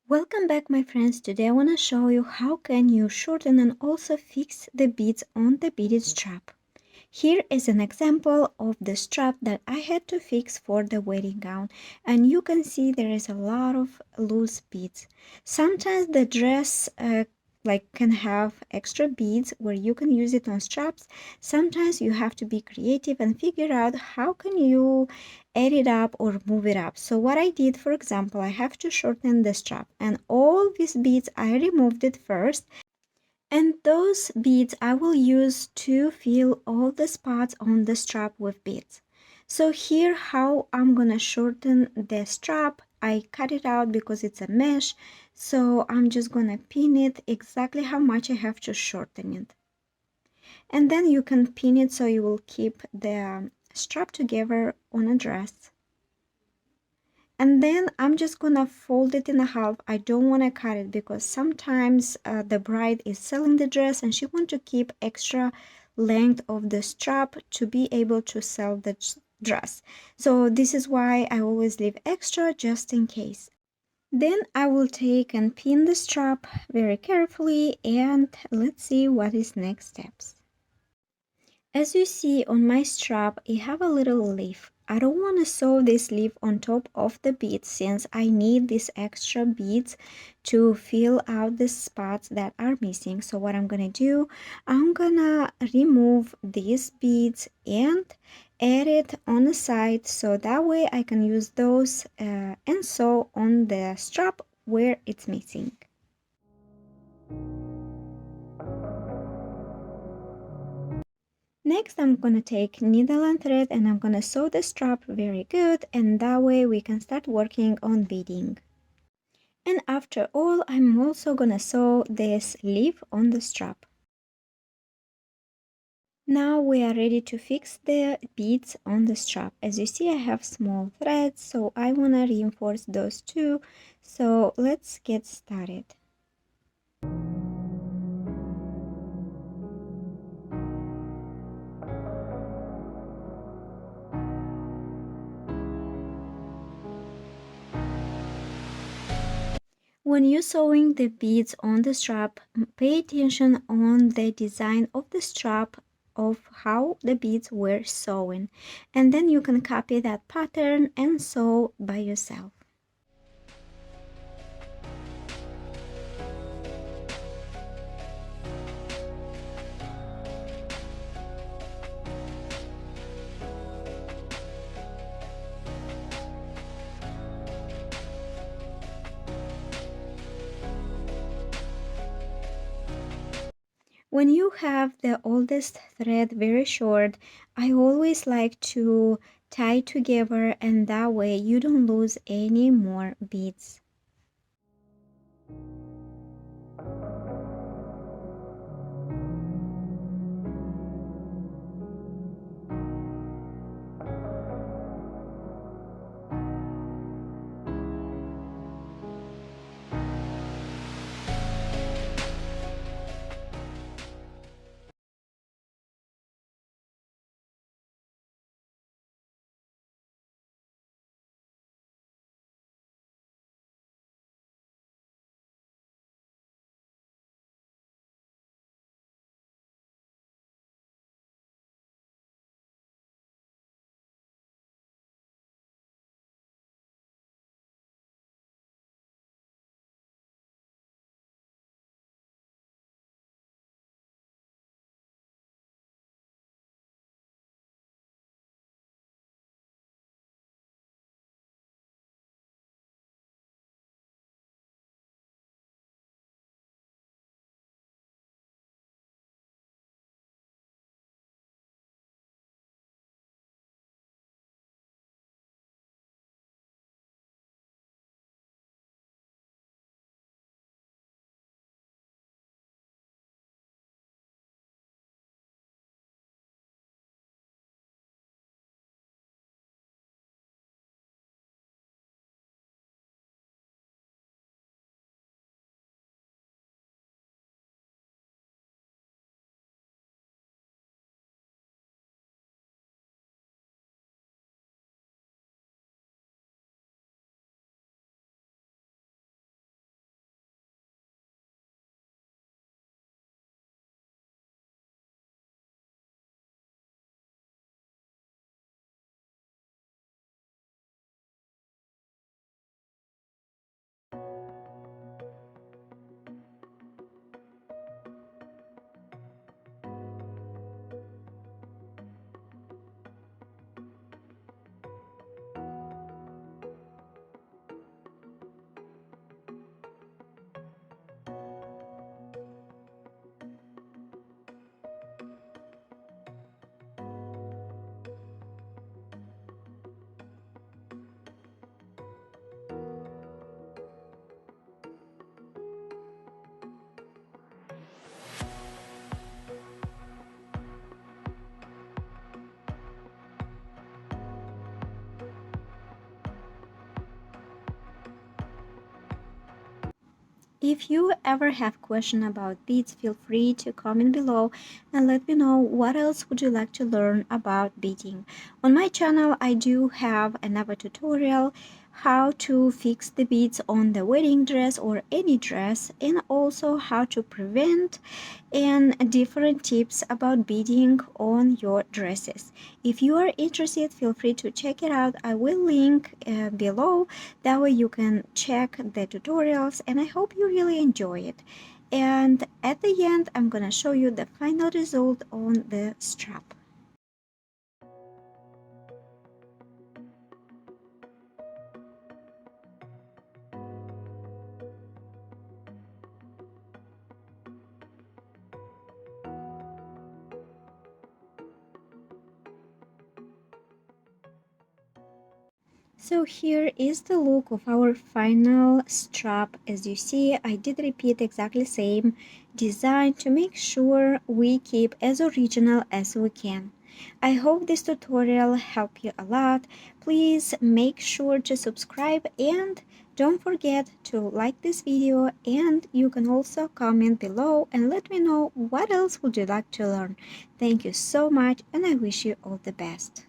Welcome back, my friends. Today I want to show you how can you shorten and also fix the beads on the beaded strap. Here is an example of the strap that I had to fix for the wedding gown, and you can see there is a lot of loose beads. Sometimes the dress can have extra beads where you can use it on straps. Sometimes you have to be creative and figure out how can you add it up or move it up. So what I did, for example, I have to shorten the strap, and all these beads I removed it first, and those beads I will use to fill all the spots on the strap with beads. So here how I'm gonna shorten the strap. I cut it out because it's a mesh, so I'm just gonna pin it exactly how much I have to shorten it. And then you can pin it so you will keep the strap together on a dress. And then I'm just gonna fold it in half. I don't want to cut it because sometimes the bride is selling the dress and she wants to keep extra length of the strap to be able to sell the dress. So this is why I always leave extra just in case. Then I will take and pin the strap very carefully, and let's see what is next steps. As you see on my strap, I have a little leaf. I don't want to sew this leaf on top of the beads since I need these extra beads to fill out the spots that are missing. So what I'm going to do, I'm going to remove these beads and add it on the side so that way I can use those and sew on the strap where it's missing. Next, I'm gonna take needle and thread and I'm gonna sew the strap very good, and that way we can start working on beading. And after all, I'm also gonna sew this leaf on the strap. Now we are ready to fix the beads on the strap. As you see, I have small threads, so I wanna reinforce those too. So let's get started. When you're sewing the beads on the strap, pay attention on the design of the strap of how the beads were sewn, and then you can copy that pattern and sew by yourself. When you have the oldest thread very short, I always like to tie together, and that way you don't lose any more beads. If you ever have question about beads, feel free to comment below and let me know what else would you like to learn about beading. On my channel, I do have another tutorial how to fix the beads on the wedding dress or any dress, and also how to prevent and different tips about beading on your dresses. If you are interested, feel free to check it out. I will link below. That way you can check the tutorials, and I hope you really enjoy it. And at the end, I'm gonna show you the final result on the strap. So here is the look of our final strap. As you see, I did repeat exactly same design to make sure we keep as original as we can. I hope this tutorial helped you a lot. Please make sure to subscribe and don't forget to like this video, and you can also comment below and let me know what else would you like to learn. Thank you so much, and I wish you all the best.